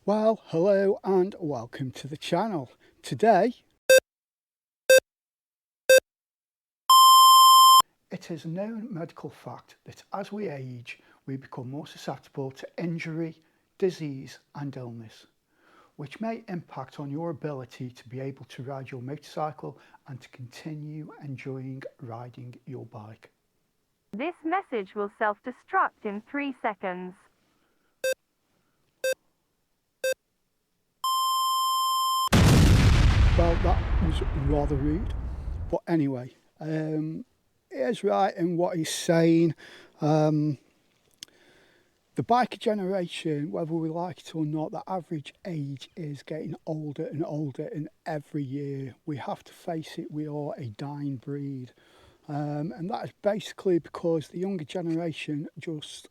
Well, hello and welcome to the channel. Today, it is a known medical fact that as we age, we become more susceptible to injury, disease and illness, which may impact on your ability to be able to ride your motorcycle and to continue enjoying riding your bike. This message will self-destruct in 3 seconds. Well, that was rather rude, but anyway, he is right in what he's saying. The biker generation, whether we like it or not, the average age is getting older and older, and every year we have to face it, we are a dying breed. And that is basically because the younger generation, just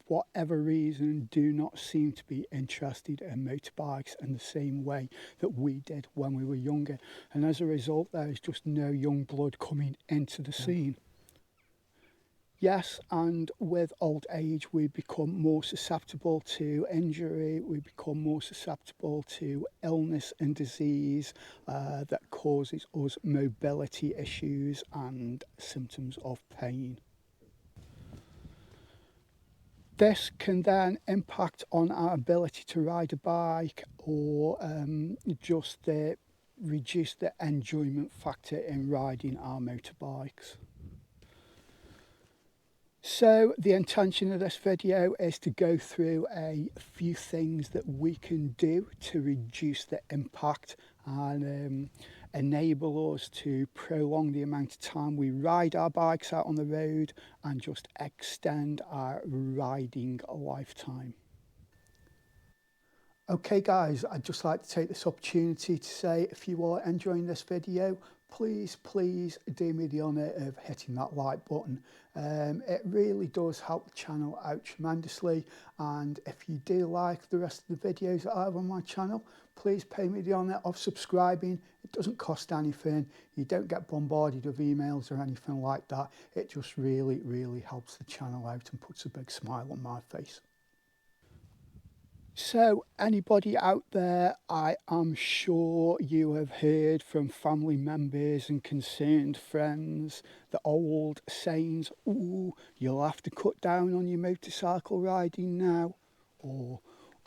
whatever reason, do not seem to be interested in motorbikes in the same way that we did when we were younger. And as a result, there is just no young blood coming into the scene. Yes, and with old age, we become more susceptible to injury, we become more susceptible to illness and disease that causes us mobility issues and symptoms of pain. This can then impact on our ability to ride a bike or just reduce the enjoyment factor in riding our motorbikes. So the intention of this video is to go through a few things that we can do to reduce the impact and enable us to prolong the amount of time we ride our bikes out on the road and just extend our riding lifetime. Okay guys, I'd just like to take this opportunity to say if you are enjoying this video, please do me the honour of hitting that like button. It really does help the channel out tremendously, and if you do like the rest of the videos that I have on my channel, please pay me the honour of subscribing. It doesn't cost anything, you don't get bombarded with emails or anything like that. It just really helps the channel out and puts a big smile on my face. So anybody out there, I am sure you have heard from family members and concerned friends the old sayings, ooh, you'll have to cut down on your motorcycle riding now, or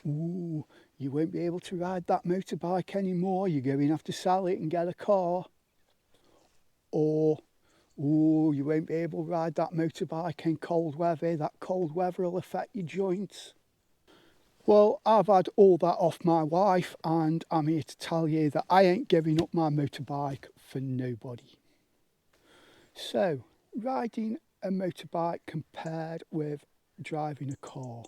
ooh, you won't be able to ride that motorbike anymore, you're going to have to sell it and get a car, or ooh, you won't be able to ride that motorbike in cold weather, that cold weather will affect your joints. Well, I've had all that off my wife, and I'm here to tell you that I ain't giving up my motorbike for nobody. So, riding a motorbike compared with driving a car.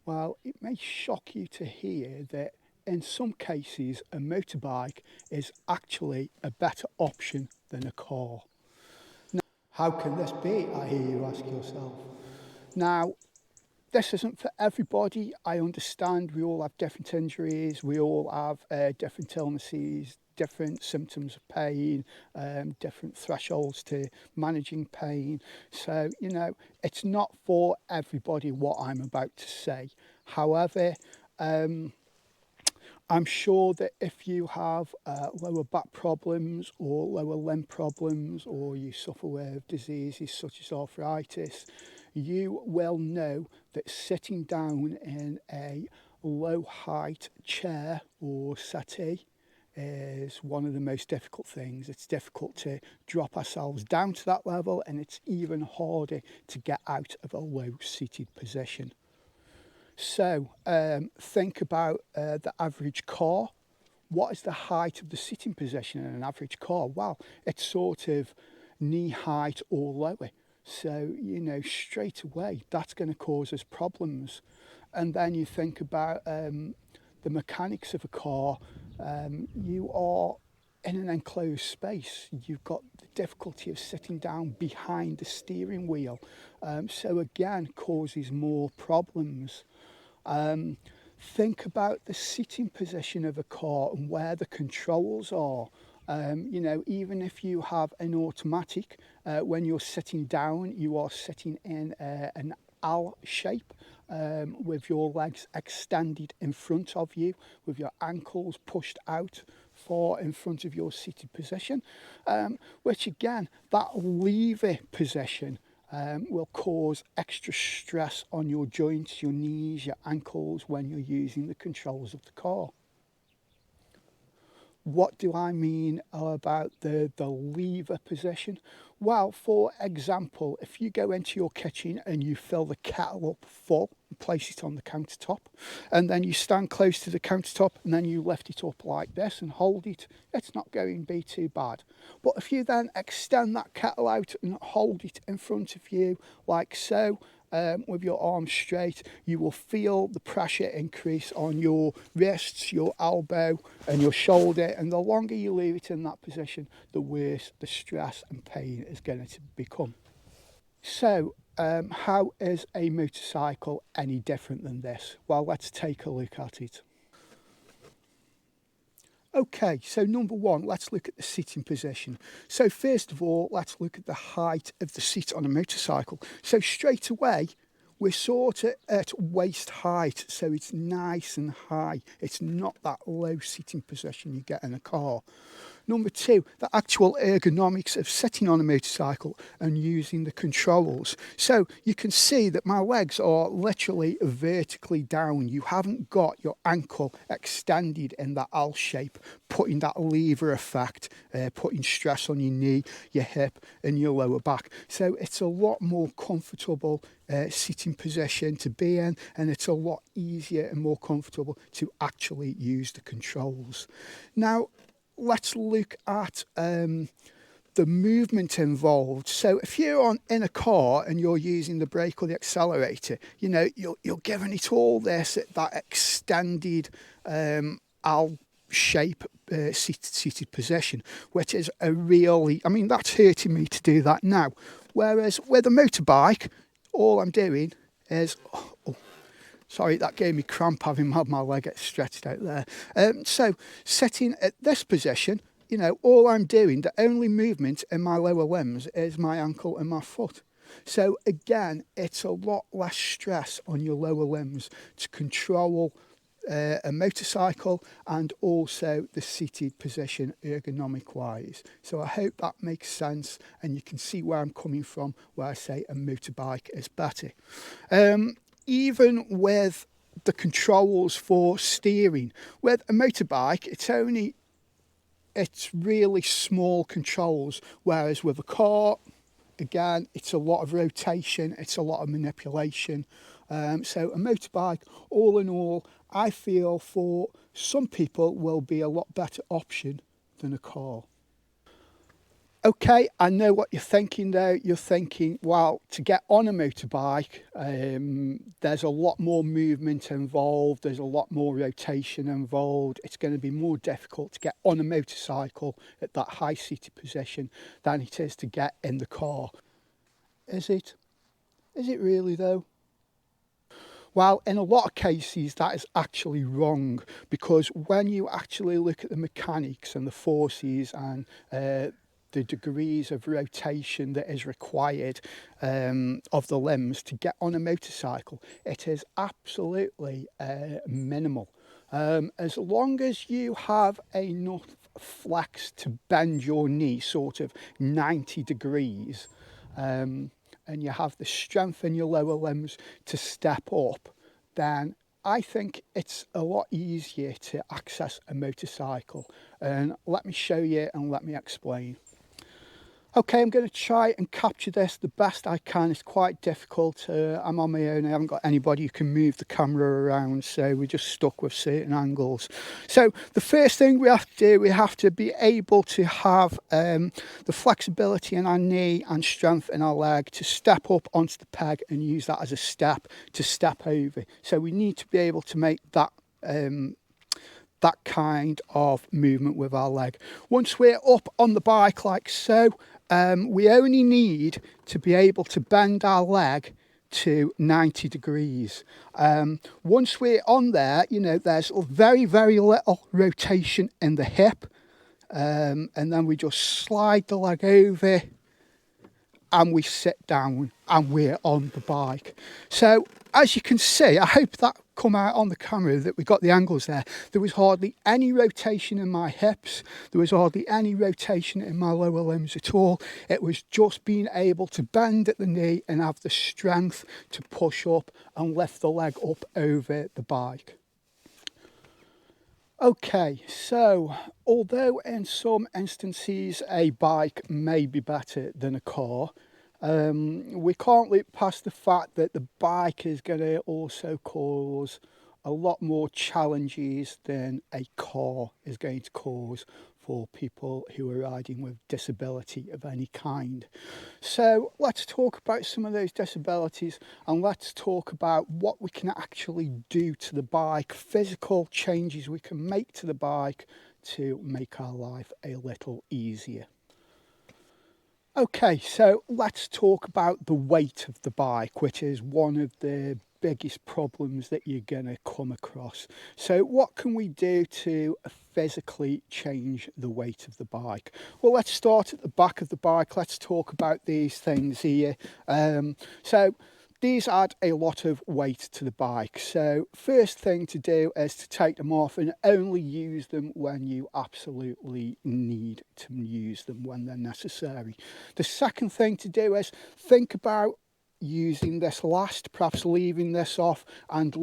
Well, it may shock you to hear that in some cases a motorbike is actually a better option than a car. Now, how can this be, I hear you ask yourself. Now, this isn't for everybody. I understand we all have different injuries, we all have different illnesses, different symptoms of pain, different thresholds to managing pain. So, you know, it's not for everybody what I'm about to say. However, I'm sure that if you have lower back problems or lower limb problems, or you suffer with diseases such as arthritis, you will know that sitting down in a low height chair or settee is one of the most difficult things. It's difficult to drop ourselves down to that level, and it's even harder to get out of a low seated position. So think about the average car. What is the height of the sitting position in an average car? Well, it's sort of knee height or lower. So, you know, straight away, that's going to cause us problems. And then you think about the mechanics of a car. You are in an enclosed space. You've got the difficulty of sitting down behind the steering wheel. So again, causes more problems. Think about the sitting position of a car and where the controls are. You know, even if you have an automatic, when you're sitting down, you are sitting in an L shape, with your legs extended in front of you, with your ankles pushed out far in front of your seated position, which again, that lever position will cause extra stress on your joints, your knees, your ankles when you're using the controls of the car. What do I mean about the lever position? Well, for example, if you go into your kitchen and you fill the kettle up full and place it on the countertop, and then you stand close to the countertop and then you lift it up like this and hold it, it's not going to be too bad. But if you then extend that kettle out and hold it in front of you like so, with your arms straight, you will feel the pressure increase on your wrists, your elbow and your shoulder, and the longer you leave it in that position, the worse the stress and pain is going to become. So how is a motorcycle any different than this? Well, let's take a look at it. Okay, so number one, let's look at the sitting position. So first of all, let's look at the height of the seat on a motorcycle. So straight away, we're sort of at waist height, so it's nice and high. It's not that low sitting position you get in a car. Number two, the actual ergonomics of sitting on a motorcycle and using the controls. So you can see that my legs are literally vertically down. You haven't got your ankle extended in that L shape, putting that lever effect, putting stress on your knee, your hip and your lower back. So it's a lot more comfortable sitting position to be in, and it's a lot easier and more comfortable to actually use the controls. Now, let's look at the movement involved. So if you're in a car and you're using the brake or the accelerator, you know, you're giving it all this at that extended L shape seated position, which is a really, I mean, that's hurting me to do that now. Whereas with a motorbike, all I'm doing is, sorry, that gave me cramp having had my leg stretched out there. So sitting at this position, you know, all I'm doing, the only movement in my lower limbs is my ankle and my foot. So again, it's a lot less stress on your lower limbs to control a motorcycle and also the seated position ergonomic wise. So I hope that makes sense and you can see where I'm coming from where I say a motorbike is better. Even with the controls for steering, with a motorbike, it's really small controls, whereas with a car, again, it's a lot of rotation, it's a lot of manipulation. So a motorbike, all in all, I feel for some people will be a lot better option than a car. Okay, I know what you're thinking though. You're thinking, well, to get on a motorbike, there's a lot more movement involved, there's a lot more rotation involved. It's going to be more difficult to get on a motorcycle at that high seated position than it is to get in the car. Is it? Is it really though? Well, in a lot of cases, that is actually wrong, because when you actually look at the mechanics and the forces and the degrees of rotation that is required of the limbs to get on a motorcycle, it is absolutely minimal. As long as you have enough flex to bend your knee sort of 90 degrees, and you have the strength in your lower limbs to step up, then I think it's a lot easier to access a motorcycle. And let me show you and let me explain. Okay, I'm going to try and capture this the best I can. It's quite difficult. I'm on my own. I haven't got anybody who can move the camera around, so we're just stuck with certain angles. So the first thing we have to do, we have to be able to have the flexibility in our knee and strength in our leg to step up onto the peg and use that as a step to step over. So we need to be able to make that that kind of movement with our leg. Once we're up on the bike like so, we only need to be able to bend our leg to 90 degrees. Once we're on there, you know, there's very, very little rotation in the hip. And then we just slide the leg over and we sit down and we're on the bike. So as you can see, I hope that come out on the camera that we got the angles there. There was hardly any rotation in my hips. There was hardly any rotation in my lower limbs at all. It was just being able to bend at the knee and have the strength to push up and lift the leg up over the bike. Okay, so although in some instances a bike may be better than a car, we can't look past the fact that the bike is going to also cause a lot more challenges than a car is going to cause for people who are riding with disability of any kind. So let's talk about some of those disabilities, and let's talk about what we can actually do to the bike, physical changes we can make to the bike to make our life a little easier. Okay, so let's talk about the weight of the bike, which is one of the biggest problems that you're going to come across. So what can we do to physically change the weight of the bike? Well, let's start at the back of the bike. Let's talk about these things here. So these add a lot of weight to the bike. So first thing to do is to take them off and only use them when you absolutely need to use them, when they're necessary. The second thing to do is think about using this last, perhaps leaving this off and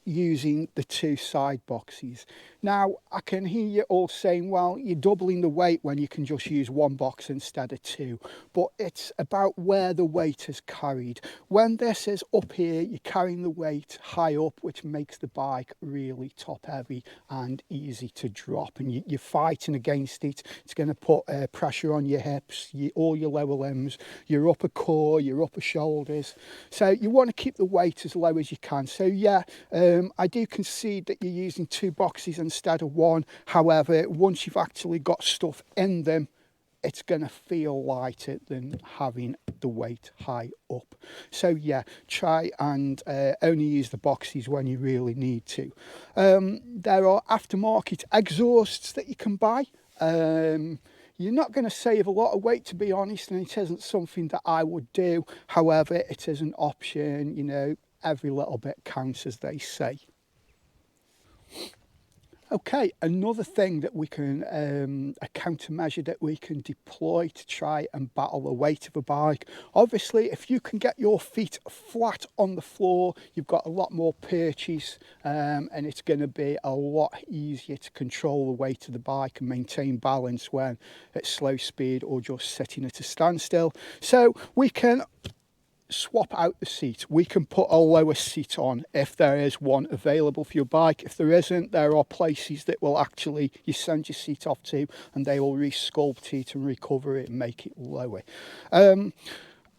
using the two side boxes. Now, I can hear you all saying, well, you're doubling the weight when you can just use one box instead of two, but it's about where the weight is carried. When this is up here, you're carrying the weight high up, which makes the bike really top heavy and easy to drop, and you're fighting against it. It's going to put pressure on your hips, all your lower limbs, your upper core, your upper shoulders. So you want to keep the weight as low as you can. So yeah, I do concede that you're using two boxes instead of one. However, once you've actually got stuff in them, it's going to feel lighter than having the weight high up. So yeah, try and only use the boxes when you really need to. There are aftermarket exhausts that you can buy. You're not going to save a lot of weight, to be honest, and it isn't something that I would do. However, it is an option. You know, every little bit counts, as they say. Okay, another thing that we can, a countermeasure that we can deploy to try and battle the weight of a bike. Obviously, if you can get your feet flat on the floor, you've got a lot more purchase, and it's going to be a lot easier to control the weight of the bike and maintain balance when at slow speed or just sitting at a standstill. So we can swap out the seat. We can put a lower seat on if there is one available for your bike. If there isn't, there are places that will actually, you send your seat off to, and they will resculpt it and recover it and make it lower.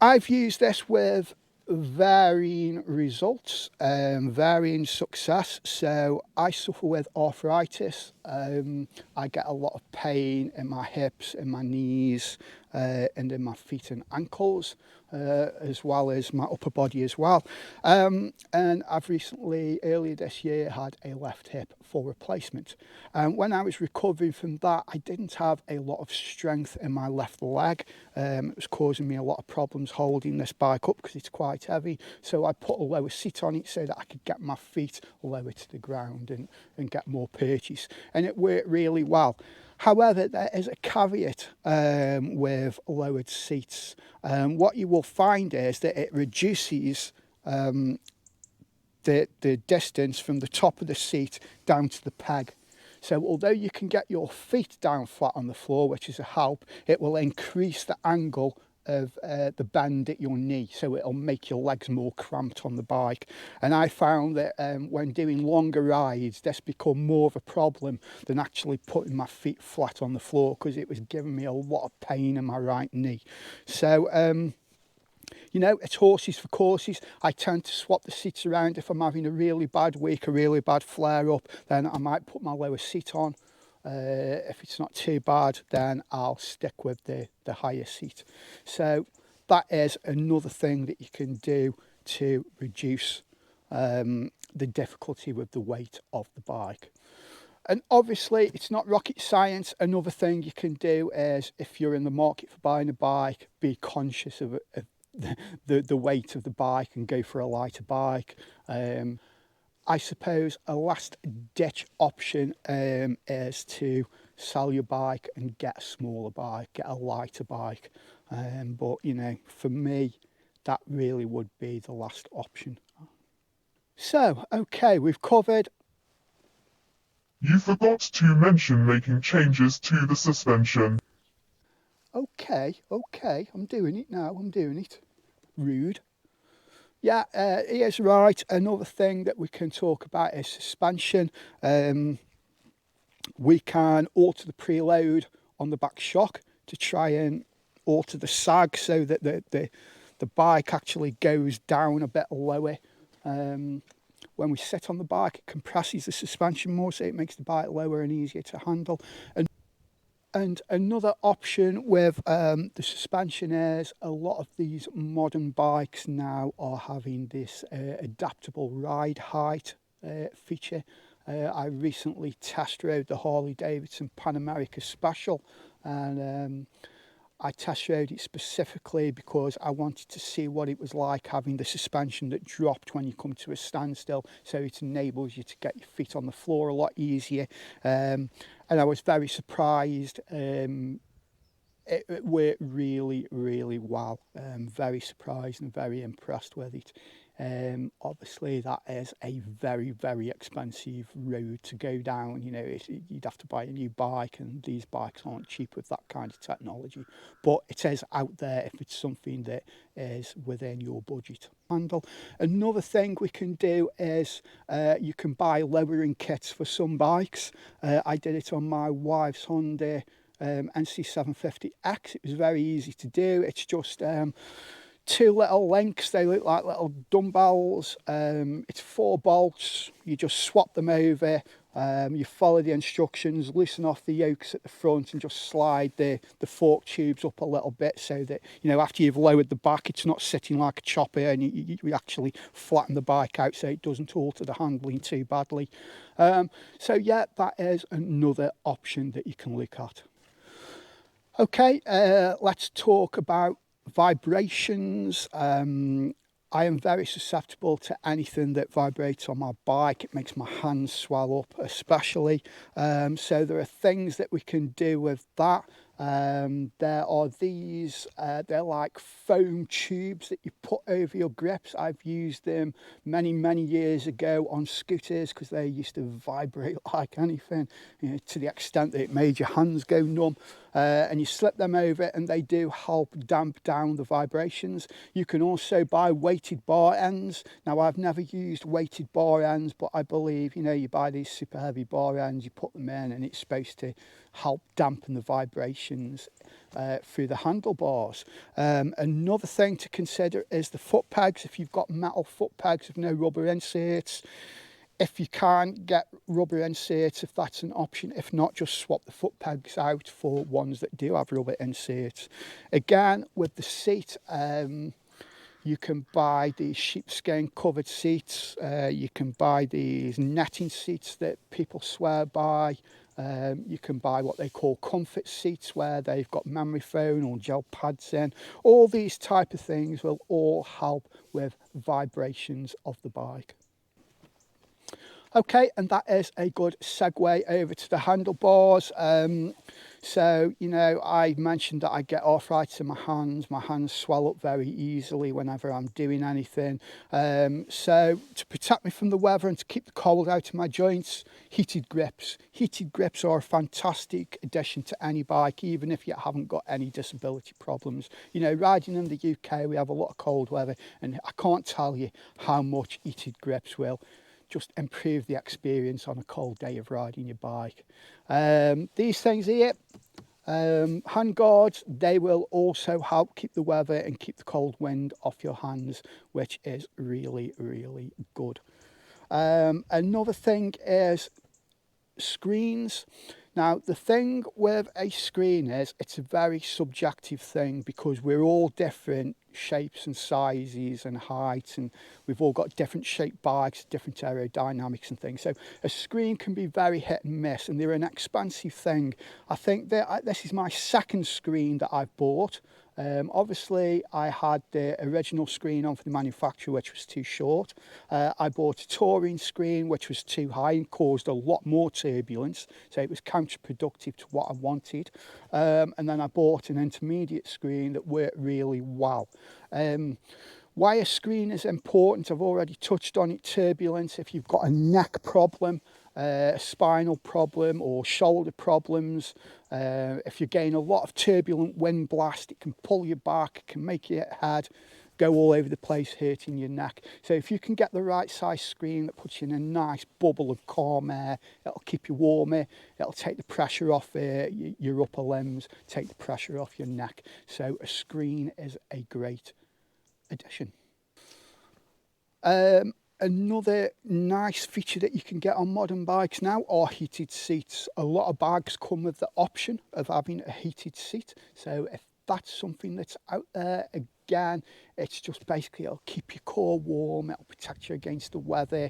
I've used this with varying results, varying success. So I suffer with arthritis. I get a lot of pain in my hips, in my knees, and in my feet and ankles, as well as my upper body as well. And I've recently, earlier this year, had a left hip full replacement. When I was recovering from that, I didn't have a lot of strength in my left leg. It was causing me a lot of problems holding this bike up because it's quite heavy. So I put a lower seat on it so that I could get my feet lower to the ground and get more purchase. And it worked really well. However, there is a caveat with lowered seats. What you will find is that it reduces the distance from the top of the seat down to the peg. So although you can get your feet down flat on the floor, which is a help, it will increase the angle of the bend at your knee, so it'll make your legs more cramped on the bike. And I found that when doing longer rides, this become more of a problem than actually putting my feet flat on the floor, because it was giving me a lot of pain in my right knee. So you know, it's horses for courses. I tend to swap the seats around. If I'm having a really bad week, a really bad flare up, then I might put my lower seat on. If it's not too bad, then I'll stick with the higher seat. So that is another thing that you can do to reduce the difficulty with the weight of the bike. And obviously it's not rocket science. Another thing you can do is, if you're in the market for buying a bike, be conscious of the weight of the bike and go for a lighter bike. I suppose a last ditch option is to sell your bike and get a smaller bike, get a lighter bike. But you know, for me, that really would be the last option. So, okay, we've covered. You forgot to mention making changes to the suspension. Okay, I'm doing it now. I'm doing it. Rude. Yeah, he is right. Another thing that we can talk about is suspension. We can alter the preload on the back shock to try and alter the sag so that the bike actually goes down a bit lower. When we sit on the bike, it compresses the suspension more, so it makes the bike lower and easier to handle. And another option with the suspension is a lot of these modern bikes now are having this adaptable ride height feature. I recently test rode the Harley Davidson Pan America Special, and I test rode it specifically because I wanted to see what it was like having the suspension that dropped when you come to a standstill, so it enables you to get your feet on the floor a lot easier. And I was very surprised. It worked really, really well. Very surprised and very impressed with it. Obviously, that is a very, very expensive road to go down. You know, you'd have to buy a new bike, and these bikes aren't cheap with that kind of technology. But it is out there if it's something that is within your budget. Handle. Another thing we can do is you can buy lowering kits for some bikes. I did it on my wife's Honda NC750X. It was very easy to do. It's just two little links. They look like little dumbbells. It's 4 bolts. You just swap them over. You follow the instructions, loosen off the yokes at the front and just slide the fork tubes up a little bit so that, you know, after you've lowered the back, it's not sitting like a chopper, and you actually flatten the bike out so it doesn't alter the handling too badly. So yeah, that is another option that you can look at. Okay, let's talk about vibrations. I am very susceptible to anything that vibrates on my bike. It makes my hands swell up especially. So there are things that we can do with that. There are these, they're like foam tubes that you put over your grips. I've used them many, many years ago on scooters because they used to vibrate like anything, you know, to the extent that it made your hands go numb. And you slip them over and they do help damp down the vibrations. You can also buy weighted bar ends. Now, I've never used weighted bar ends, but I believe, you know, you buy these super heavy bar ends, you put them in, and it's supposed to help dampen the vibrations through the handlebars. Another thing to consider is the foot pegs. If you've got metal foot pegs with no rubber inserts, if you can't get rubber inserts, if that's an option. If not, just swap the foot pegs out for ones that do have rubber inserts. Again, with the seat, you can buy these sheepskin covered seats. You can buy these netting seats that people swear by. You can buy what they call comfort seats where they've got memory foam or gel pads in. All these type of things will all help with vibrations of the bike. Okay, and that is a good segue over to the handlebars. So, you know, I mentioned that I get arthritis in my hands swell up very easily whenever I'm doing anything. So to protect me from the weather and to keep the cold out of my joints, heated grips. Heated grips are a fantastic addition to any bike, even if you haven't got any disability problems. You know, riding in the UK, we have a lot of cold weather, and I can't tell you how much heated grips will just improve the experience on a cold day of riding your bike. These things here, hand guards, they will also help keep the weather and keep the cold wind off your hands, which is really, really good. Another thing is screens. Now, the thing with a screen is it's a very subjective thing because we're all different shapes and sizes and heights, and we've all got different shaped bikes, different aerodynamics and things. So a screen can be very hit and miss, and they're an expensive thing. I think that this is my second screen that I've bought. Obviously, I had the original screen on for the manufacturer, which was too short. I bought a touring screen, which was too high and caused a lot more turbulence, so it was counterproductive to what I wanted. And then I bought an intermediate screen that worked really well. Why a screen is important, I've already touched on it. Turbulence, if you've got a neck problem, a spinal problem or shoulder problems, if you're getting a lot of turbulent wind blast, it can pull you back, it can make your head go all over the place, hurting your neck. So if you can get the right size screen that puts you in a nice bubble of calm air, it'll keep you warmer, it'll take the pressure off your upper limbs, take the pressure off your neck. So a screen is a great addition. Another nice feature that you can get on modern bikes now are heated seats. A lot of bikes come with the option of having a heated seat. So if that's something that's out there, again, it's just basically, it'll keep your core warm, it'll protect you against the weather,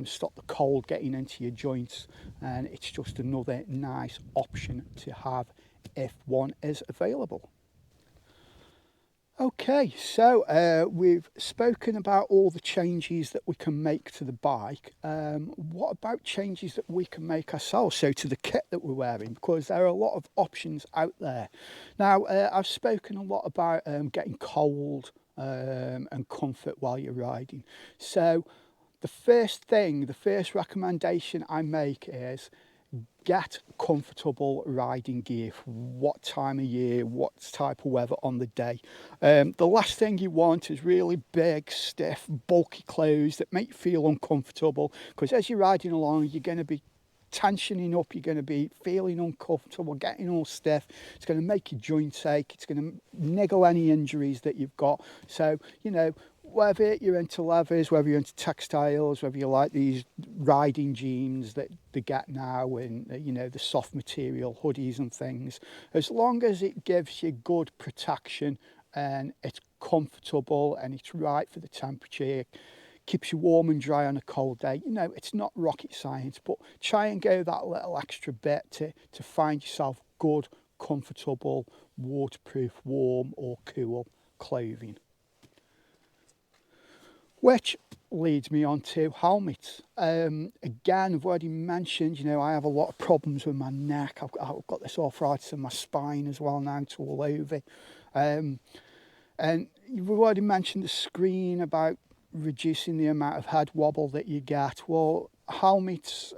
stop the cold getting into your joints, and it's just another nice option to have if one is available. Okay, so we've spoken about all the changes that we can make to the bike. What about changes that we can make ourselves, so to the kit that we're wearing? Because there are a lot of options out there. Now, I've spoken a lot about getting cold and comfort while you're riding. So the first recommendation I make is get comfortable riding gear for what time of year, what type of weather on the day. The last thing you want is really big, stiff, bulky clothes that make you feel uncomfortable, because as you're riding along, you're going to be tensioning up, you're going to be feeling uncomfortable, getting all stiff. It's going to make your joints ache, it's going to niggle any injuries that you've got. So, you know, whether you're into leathers, whether you're into textiles, whether you like these riding jeans that they get now, and you know, the soft material hoodies and things, as long as it gives you good protection and it's comfortable and it's right for the temperature, keeps you warm and dry on a cold day, you know, it's not rocket science, but try and go that little extra bit to find yourself good, comfortable, waterproof, warm or cool clothing. Which leads me on to helmets. Again, I've already mentioned, you know, I have a lot of problems with my neck. I've got this arthritis in my spine as well now, to all over. And you've already mentioned the screen about reducing the amount of head wobble that you get. Well, helmets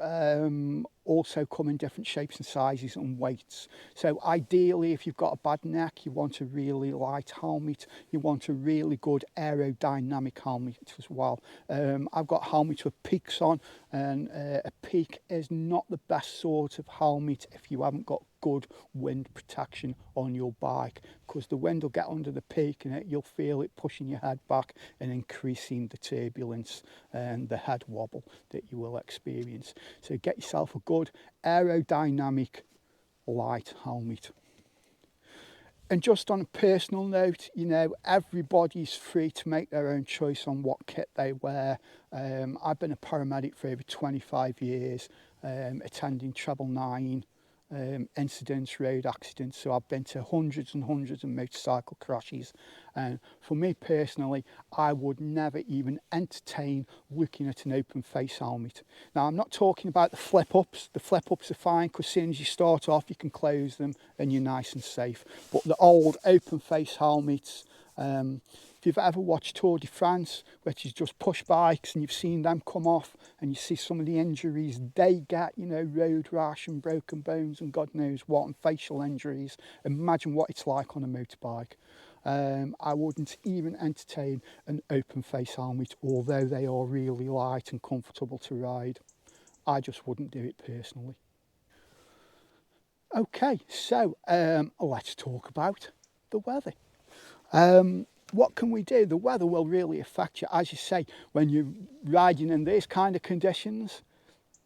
also come in different shapes and sizes and weights. So ideally, if you've got a bad neck, you want a really light helmet. You want a really good aerodynamic helmet as well. I've got helmets with peaks on, and a peak is not the best sort of helmet if you haven't got good wind protection on your bike, because the wind will get under the peak and you'll feel it pushing your head back and increasing the turbulence and the head wobble that you will experience. So get yourself a good aerodynamic light helmet. And just on a personal note, you know, everybody's free to make their own choice on what kit they wear. I've been a paramedic for over 25 years, attending treble nine incidents, road accidents, so I've been to hundreds and hundreds of motorcycle crashes, and for me personally, I would never even entertain looking at an open face helmet. Now, I'm not talking about the flip ups. The flip ups are fine, because as soon as you start off you can close them and you're nice and safe, but the old open face helmets, if you've ever watched Tour de France, which is just push bikes, and you've seen them come off, and you see some of the injuries they get, you know, road rash and broken bones and God knows what, and facial injuries, imagine what it's like on a motorbike. I wouldn't even entertain an open face helmet, although they are really light and comfortable to ride. I just wouldn't do it personally. Okay, so let's talk about the weather. What can we do? The weather will really affect you. As you say, when you're riding in these kind of conditions,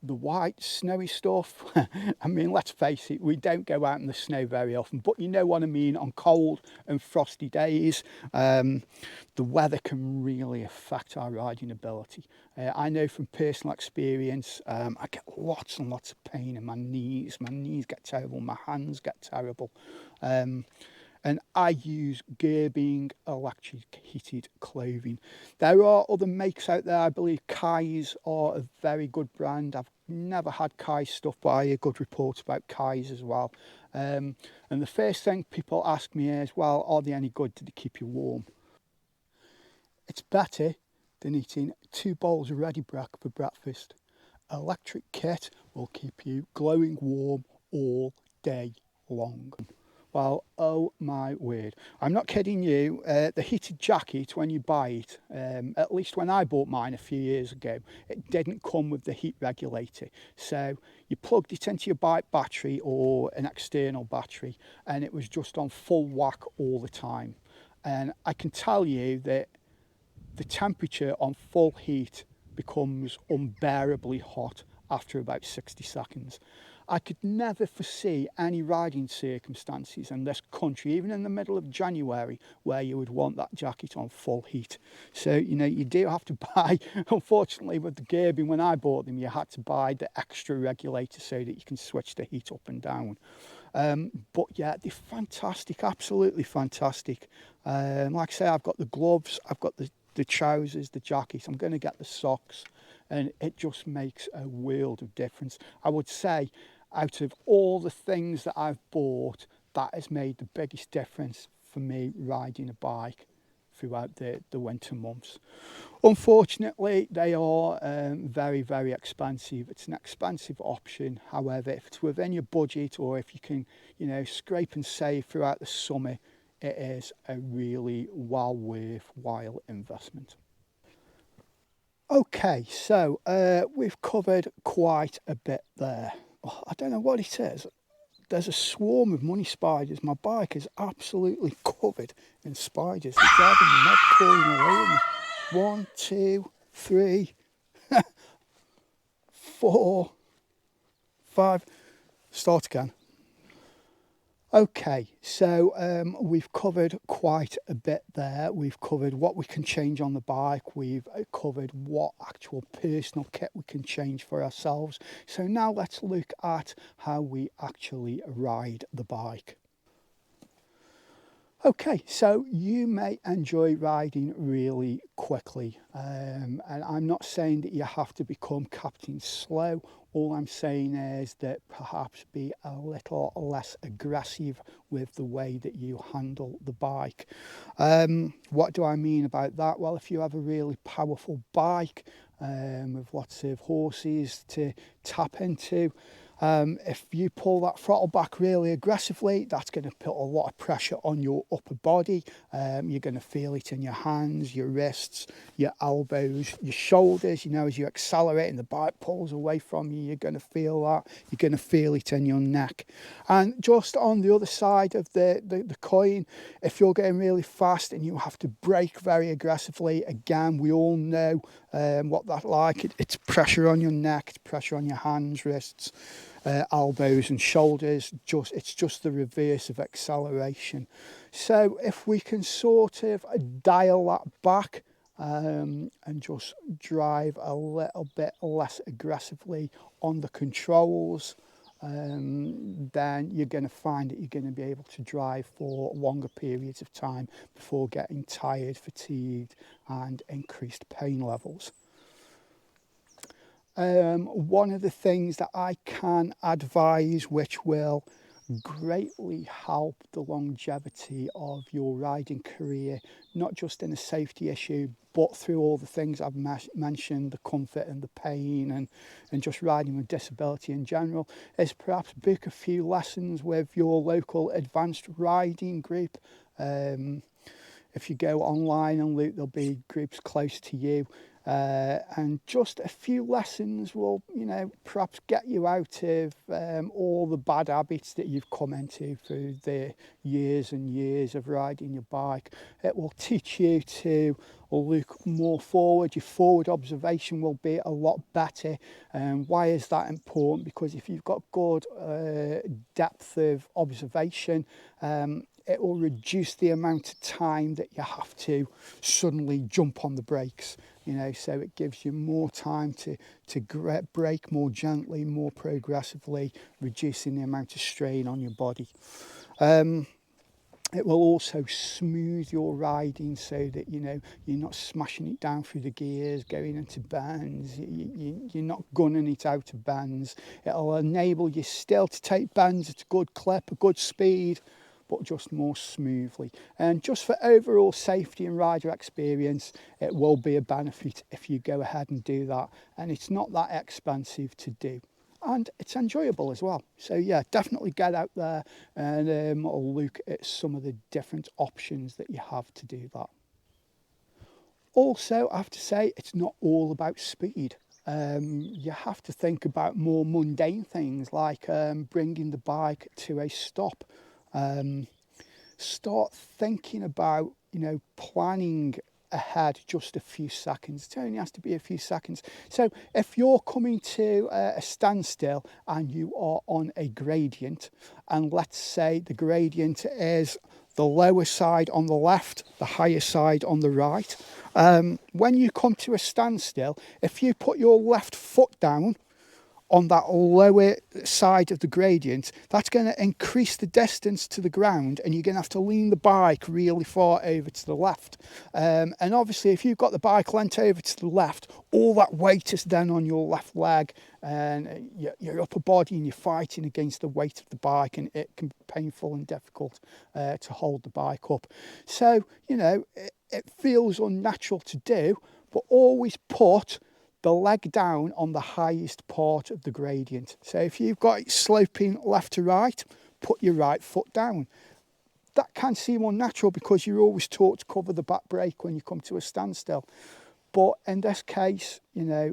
the white snowy stuff, I mean, let's face it, we don't go out in the snow very often, but you know what I mean. On cold and frosty days, the weather can really affect our riding ability. I know from personal experience, I get lots and lots of pain in my knees get terrible, my hands get terrible. And I use Gerbing electric heated clothing. There are other makes out there. I believe Kai's are a very good brand. I've never had Kai's stuff, but I hear good reports about Kai's as well. And the first thing people ask me is, well, are they any good? Do they keep you warm? It's better than eating 2 bowls of ready brack for breakfast. Electric kit will keep you glowing warm all day long. Well, oh my word. I'm not kidding you. The heated jacket, when you buy it, at least when I bought mine a few years ago, it didn't come with the heat regulator. So you plugged it into your bike battery or an external battery, and it was just on full whack all the time. And I can tell you that the temperature on full heat becomes unbearably hot after about 60 seconds. I could never foresee any riding circumstances in this country, even in the middle of January, where you would want that jacket on full heat. So, you know, you do have to buy, unfortunately with the Gerbing, when I bought them, you had to buy the extra regulator so that you can switch the heat up and down. But yeah, they're fantastic, absolutely fantastic. Like I say, I've got the gloves, I've got the trousers, the jacket, I'm going to get the socks, and it just makes a world of difference. I would say out of all the things that I've bought, that has made the biggest difference for me riding a bike throughout the winter months. Unfortunately, they are very, very expensive. It's an expensive option. However, if it's within your budget, or if you can, you know, scrape and save throughout the summer, it is a really well worthwhile investment. Okay, so we've covered quite a bit there. Oh, I don't know what it is. There's a swarm of money spiders. My bike is absolutely covered in spiders. They're driving me mad, crawling all over me. 1, 2, 3, 4, 5. Start again. Okay, so we've covered quite a bit there. We've covered what we can change on the bike. We've covered what actual personal kit we can change for ourselves. So now let's look at how we actually ride the bike. Okay, so you may enjoy riding really quickly, and I'm not saying that you have to become Captain Slow. All I'm saying is that perhaps be a little less aggressive with the way that you handle the bike. What do I mean about that? Well, if you have a really powerful bike with lots of horses to tap into, if you pull that throttle back really aggressively, that's going to put a lot of pressure on your upper body. You're going to feel it in your hands, your wrists, your elbows, your shoulders. You know, as you accelerate and the bike pulls away from you, you're going to feel that. You're going to feel it in your neck. And just on the other side of the coin, if you're getting really fast and you have to brake very aggressively, again, we all know what that's like. It's pressure on your neck, it's pressure on your hands, wrists, elbows and shoulders. It's just the reverse of acceleration. So if we can sort of dial that back and just drive a little bit less aggressively on the controls, then you're going to find that you're going to be able to drive for longer periods of time before getting tired, fatigued and increased pain levels. One of the things that I can advise, which will greatly help the longevity of your riding career, not just in a safety issue, but through all the things I've mentioned, the comfort and the pain and just riding with disability in general, is perhaps book a few lessons with your local advanced riding group. If you go online and look, there'll be groups close to you. And just a few lessons will, perhaps get you out of all the bad habits that you've come into through the years and years of riding your bike. It will teach you to look more forward. Your forward observation will be a lot better. Why is that important? Because if you've got good depth of observation, it will reduce the amount of time that you have to suddenly jump on the brakes, so it gives you more time to brake more gently, more progressively, reducing the amount of strain on your body. It will also smooth your riding so that you're not smashing it down through the gears, going into bends. You're not gunning it out of bends. It'll enable you still to take bends at a good clip, a good speed, but just more smoothly. And just for overall safety and rider experience, it will be a benefit if you go ahead and do that. And it's not that expensive to do. And it's enjoyable as well. So yeah, definitely get out there and look at some of the different options that you have to do that. Also, I have to say, it's not all about speed. You have to think about more mundane things like bringing the bike to a stop. Start thinking about, planning ahead just a few seconds. It only has to be a few seconds. So if you're coming to a standstill and you are on a gradient, and let's say the gradient is the lower side on the left, the higher side on the right, when you come to a standstill, if you put your left foot down on that lower side of the gradient, that's going to increase the distance to the ground, and you're going to have to lean the bike really far over to the left. And obviously, if you've got the bike leant over to the left, all that weight is then on your left leg, and your upper body, and you're fighting against the weight of the bike, and it can be painful and difficult to hold the bike up. So, it feels unnatural to do, but always put the leg down on the highest part of the gradient. So if you've got it sloping left to right, put your right foot down. That can seem unnatural because you're always taught to cover the back brake when you come to a standstill. But in this case,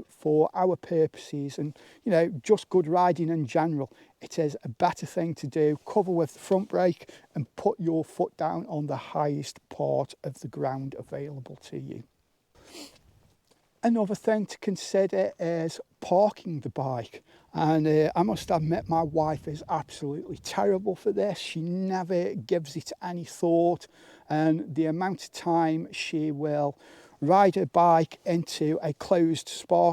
for our purposes and, just good riding in general, it is a better thing to do. Cover with the front brake and put your foot down on the highest part of the ground available to you. Another thing to consider is parking the bike, and I must admit my wife is absolutely terrible for this. She never gives it any thought, and the amount of time she will ride her bike into a closed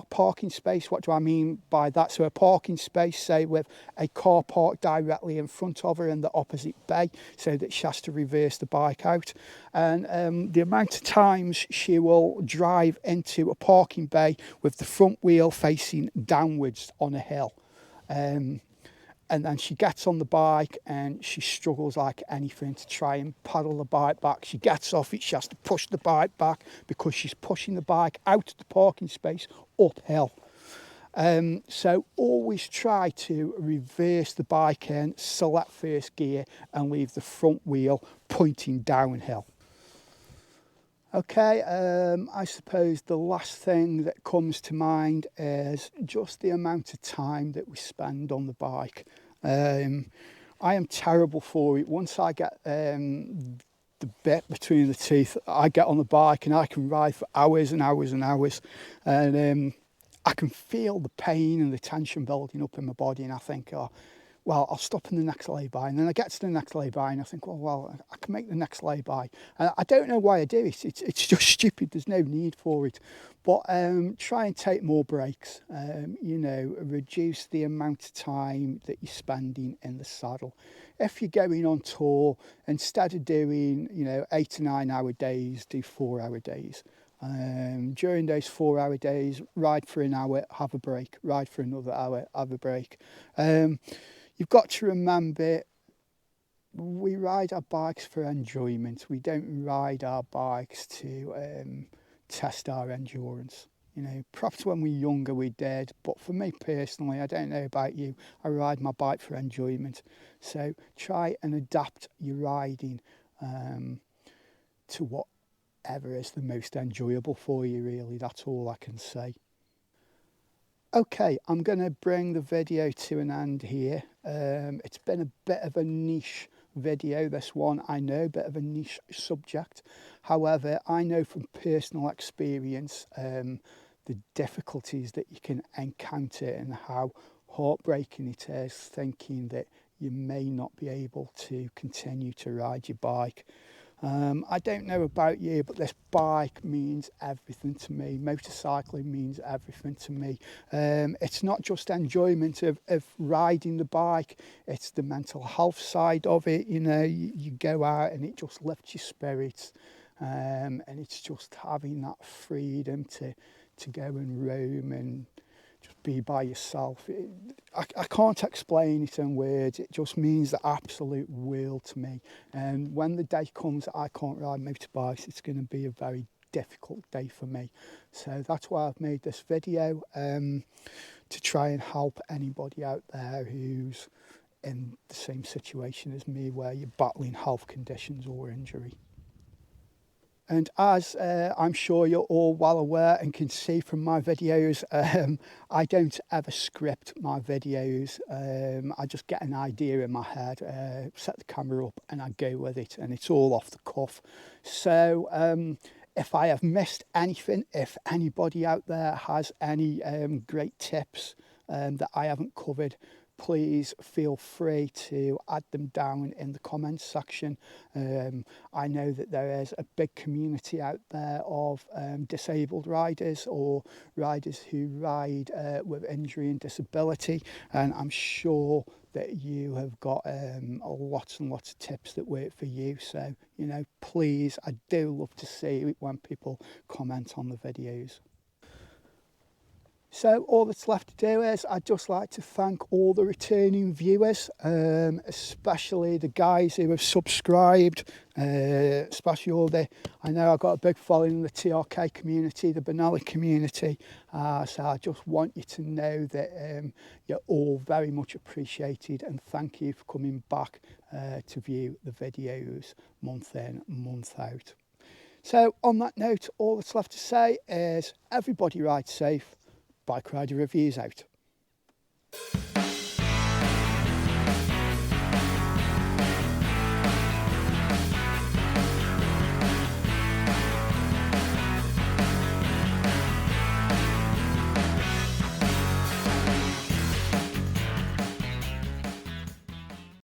parking space. What do I mean by that? So a parking space, say with a car parked directly in front of her in the opposite bay, so that she has to reverse the bike out. And the amount of times she will drive into a parking bay with the front wheel facing downwards on a hill. And then she gets on the bike and she struggles like anything to try and paddle the bike back. She gets off it, she has to push the bike back because she's pushing the bike out of the parking space uphill. So always try to reverse the bike in, select first gear and leave the front wheel pointing downhill. Okay, I suppose the last thing that comes to mind is just the amount of time that we spend on the bike. I am terrible for it. Once I get the bit between the teeth, I get on the bike and I can ride for hours and hours and hours, and I can feel the pain and the tension building up in my body, and I think, oh, well, I'll stop in the next lay-by. And then I get to the next lay-by and I think, well, I can make the next lay-by. And I don't know why I do it. It's just stupid. There's no need for it. But try and take more breaks. Reduce the amount of time that you're spending in the saddle. If you're going on tour, instead of doing, 8 to 9 hour days, do 4 hour days. During those 4 hour days, ride for an hour, have a break. Ride for another hour, have a break. You've got to remember, we ride our bikes for enjoyment. We don't ride our bikes to test our endurance. Perhaps when we were younger we did, but for me personally, I don't know about you, I ride my bike for enjoyment. So try and adapt your riding to what whatever is the most enjoyable for you, really. That's all I can say. Okay, I'm going to bring the video to an end here. It's been a bit of a niche video, this one, I know, a bit of a niche subject. However, I know from personal experience the difficulties that you can encounter and how heartbreaking it is thinking that you may not be able to continue to ride your bike. I don't know about you, but this bike means everything to me. Motorcycling means everything to me. It's not just enjoyment of riding the bike, it's the mental health side of it. You know, you go out and it just lifts your spirits, and it's just having that freedom to go and roam and just be by yourself. I can't explain it in words. It just means the absolute world to me. And when the day comes that I can't ride motorbikes, it's going to be a very difficult day for me. So that's why I've made this video, to try and help anybody out there who's in the same situation as me, where you're battling health conditions or injury. And as I'm sure you're all well aware and can see from my videos, I don't ever script my videos. I just get an idea in my head, set the camera up and I go with it, and it's all off the cuff. So if I have missed anything, if anybody out there has any great tips that I haven't covered, please feel free to add them down in the comments section. I know that there is a big community out there of disabled riders or riders who ride with injury and disability, and I'm sure that you have got lots and lots of tips that work for you. So, you know, please, I do love to see it when people comment on the videos. So all that's left to do is I'd just like to thank all the returning viewers, especially the guys who have subscribed, especially all the, I know I've got a big following in the TRK community, the Benelli community, so I just want you to know that you're all very much appreciated, and thank you for coming back to view the videos month in, month out. So on that note, all that's left to say is everybody ride safe. Bike Rider Reviews out.